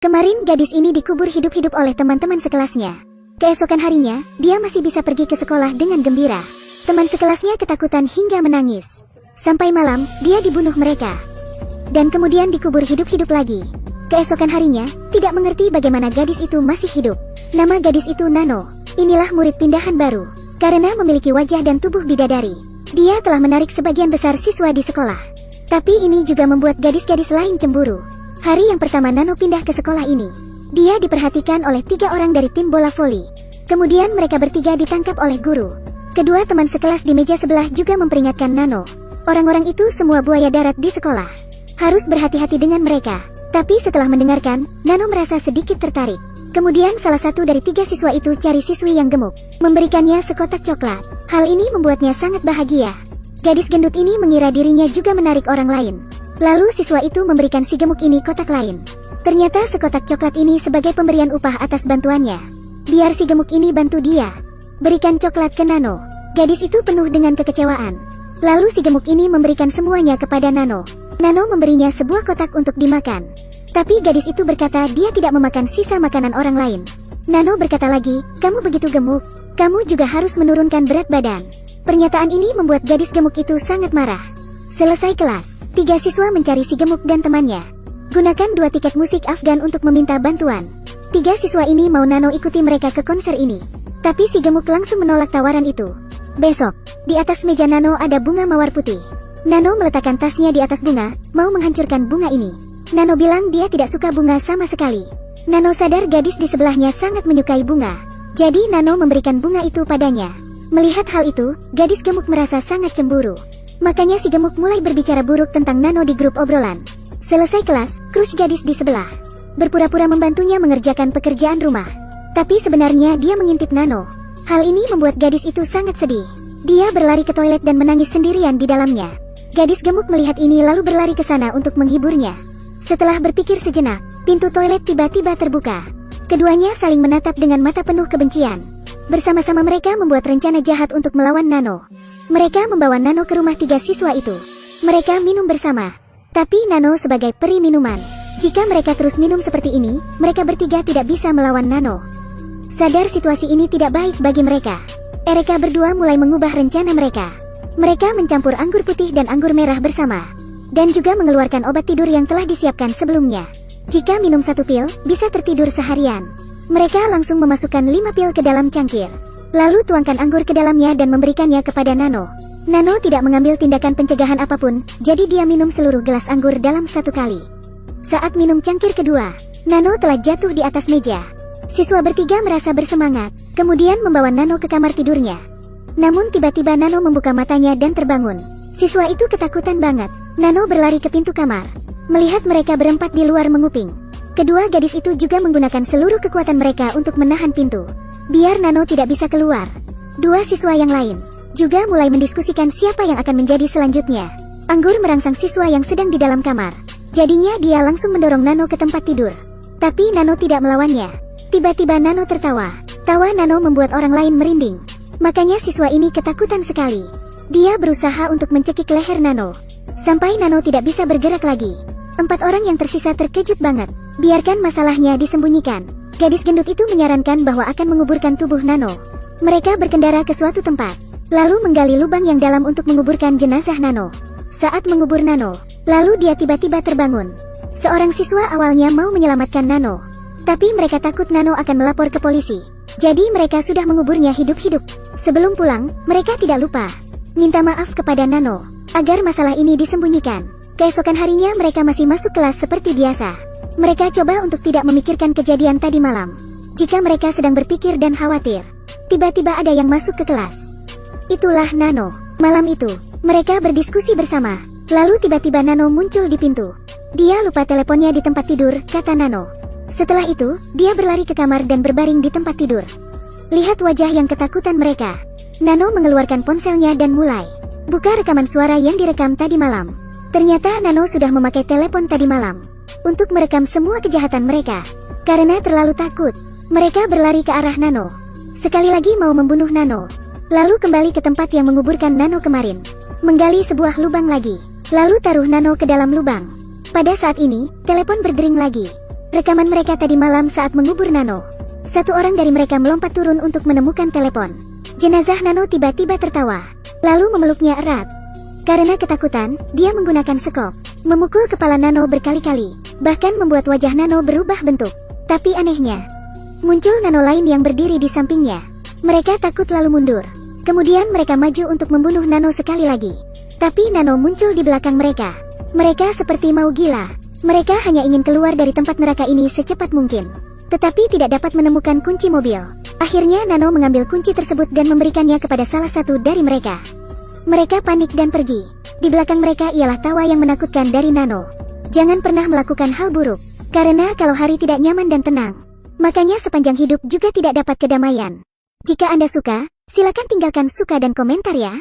Kemarin gadis ini dikubur hidup-hidup oleh teman-teman sekelasnya. Keesokan harinya, dia masih bisa pergi ke sekolah dengan gembira. Teman sekelasnya ketakutan hingga menangis. Sampai malam, dia dibunuh mereka. Dan kemudian dikubur hidup-hidup lagi. Keesokan harinya, tidak mengerti bagaimana gadis itu masih hidup. Nama gadis itu Nano. Inilah murid pindahan baru. Karena memiliki wajah dan tubuh bidadari, dia telah menarik sebagian besar siswa di sekolah. Tapi ini juga membuat gadis-gadis lain cemburu. Hari yang pertama Nano pindah ke sekolah ini, dia diperhatikan oleh 3 orang dari tim bola voli. Kemudian mereka bertiga ditangkap oleh guru. Kedua teman sekelas di meja sebelah juga memperingatkan Nano. Orang-orang itu semua buaya darat di sekolah. Harus berhati-hati dengan mereka. Tapi setelah mendengarkan, Nano merasa sedikit tertarik. Kemudian salah satu dari 3 siswa itu cari siswi yang gemuk, memberikannya sekotak coklat. Hal ini membuatnya sangat bahagia. Gadis gendut ini mengira dirinya juga menarik orang lain. Lalu siswa itu memberikan si gemuk ini kotak lain. Ternyata sekotak coklat ini sebagai pemberian upah atas bantuannya. Biar si gemuk ini bantu dia. Berikan coklat ke Nano. Gadis itu penuh dengan kekecewaan. Lalu si gemuk ini memberikan semuanya kepada Nano. Nano memberinya sebuah kotak untuk dimakan. Tapi gadis itu berkata dia tidak memakan sisa makanan orang lain. Nano berkata lagi, "Kamu begitu gemuk, kamu juga harus menurunkan berat badan." Pernyataan ini membuat gadis gemuk itu sangat marah. Selesai kelas, 3 siswa mencari si gemuk dan temannya. Gunakan 2 tiket musik Afgan untuk meminta bantuan. 3 siswa ini mau Nano ikuti mereka ke konser ini. Tapi si gemuk langsung menolak tawaran itu. Besok, di atas meja Nano ada bunga mawar putih. Nano meletakkan tasnya di atas bunga, mau menghancurkan bunga ini. Nano bilang dia tidak suka bunga sama sekali. Nano sadar gadis di sebelahnya sangat menyukai bunga. Jadi Nano memberikan bunga itu padanya. Melihat hal itu, gadis gemuk merasa sangat cemburu. Makanya si gemuk mulai berbicara buruk tentang Nano di grup obrolan. Selesai kelas, crush gadis di sebelah berpura-pura membantunya mengerjakan pekerjaan rumah. Tapi sebenarnya dia mengintip Nano. Hal ini membuat gadis itu sangat sedih. Dia berlari ke toilet dan menangis sendirian di dalamnya. Gadis gemuk melihat ini lalu berlari ke sana untuk menghiburnya. Setelah berpikir sejenak, pintu toilet tiba-tiba terbuka. Keduanya saling menatap dengan mata penuh kebencian. Bersama-sama mereka membuat rencana jahat untuk melawan Nano. Mereka membawa Nano ke rumah 3 siswa itu. Mereka minum bersama. Tapi Nano sebagai peri minuman. Jika mereka terus minum seperti ini, mereka bertiga tidak bisa melawan Nano. Sadar situasi ini tidak baik bagi mereka, mereka berdua mulai mengubah rencana mereka. Mereka mencampur anggur putih dan anggur merah bersama. Dan juga mengeluarkan obat tidur yang telah disiapkan sebelumnya. Jika minum 1 pil, bisa tertidur seharian. Mereka langsung memasukkan 5 pil ke dalam cangkir. Lalu tuangkan anggur ke dalamnya dan memberikannya kepada Nano. Nano tidak mengambil tindakan pencegahan apapun, jadi dia minum seluruh gelas anggur dalam 1 kali. Saat minum cangkir kedua, Nano telah jatuh di atas meja. Siswa bertiga merasa bersemangat, kemudian membawa Nano ke kamar tidurnya. Namun tiba-tiba Nano membuka matanya dan terbangun. Siswa itu ketakutan banget. Nano berlari ke pintu kamar. Melihat mereka berempat di luar menguping. Kedua gadis itu juga menggunakan seluruh kekuatan mereka untuk menahan pintu, biar Nano tidak bisa keluar. 2 siswa yang lain juga mulai mendiskusikan siapa yang akan menjadi selanjutnya. Anggur merangsang siswa yang sedang di dalam kamar. Jadinya dia langsung mendorong Nano ke tempat tidur. Tapi Nano tidak melawannya. Tiba-tiba Nano tertawa. Tawa Nano membuat orang lain merinding. Makanya siswa ini ketakutan sekali. Dia berusaha untuk mencekik leher Nano, sampai Nano tidak bisa bergerak lagi. 4 orang yang tersisa terkejut banget. Biarkan masalahnya disembunyikan. Gadis gendut itu menyarankan bahwa akan menguburkan tubuh Nano. Mereka berkendara ke suatu tempat, lalu menggali lubang yang dalam untuk menguburkan jenazah Nano. Saat mengubur Nano, lalu dia tiba-tiba terbangun. Seorang siswa awalnya mau menyelamatkan Nano, tapi mereka takut Nano akan melapor ke polisi. Jadi mereka sudah menguburnya hidup-hidup. Sebelum pulang, mereka tidak lupa minta maaf kepada Nano, agar masalah ini disembunyikan. Keesokan harinya mereka masih masuk kelas seperti biasa. Mereka coba untuk tidak memikirkan kejadian tadi malam. Jika mereka sedang berpikir dan khawatir, tiba-tiba ada yang masuk ke kelas. Itulah Nano. Malam itu, mereka berdiskusi bersama. Lalu tiba-tiba Nano muncul di pintu. Dia lupa teleponnya di tempat tidur, kata Nano. Setelah itu, dia berlari ke kamar dan berbaring di tempat tidur. Lihat wajah yang ketakutan mereka. Nano mengeluarkan ponselnya dan mulai buka rekaman suara yang direkam tadi malam. Ternyata Nano sudah memakai telepon tadi malam untuk merekam semua kejahatan mereka. Karena terlalu takut, mereka berlari ke arah Nano. Sekali lagi mau membunuh Nano. Lalu kembali ke tempat yang menguburkan Nano kemarin. Menggali sebuah lubang lagi. Lalu taruh Nano ke dalam lubang. Pada saat ini, telepon berdering lagi. Rekaman mereka tadi malam saat mengubur Nano. Satu orang dari mereka melompat turun untuk menemukan telepon. Jenazah Nano tiba-tiba tertawa, lalu memeluknya erat. Karena ketakutan, dia menggunakan sekop, memukul kepala Nano berkali-kali, bahkan membuat wajah Nano berubah bentuk. Tapi anehnya, muncul Nano lain yang berdiri di sampingnya. Mereka takut lalu mundur. Kemudian mereka maju untuk membunuh Nano sekali lagi. Tapi Nano muncul di belakang mereka. Mereka seperti mau gila. Mereka hanya ingin keluar dari tempat neraka ini secepat mungkin. Tetapi tidak dapat menemukan kunci mobil. Akhirnya Nano mengambil kunci tersebut dan memberikannya kepada salah satu dari mereka. Mereka panik dan pergi. Di belakang mereka ialah tawa yang menakutkan dari Nano. Jangan pernah melakukan hal buruk. Karena kalau hari tidak nyaman dan tenang, makanya sepanjang hidup juga tidak dapat kedamaian. Jika Anda suka, silakan tinggalkan suka dan komentar ya.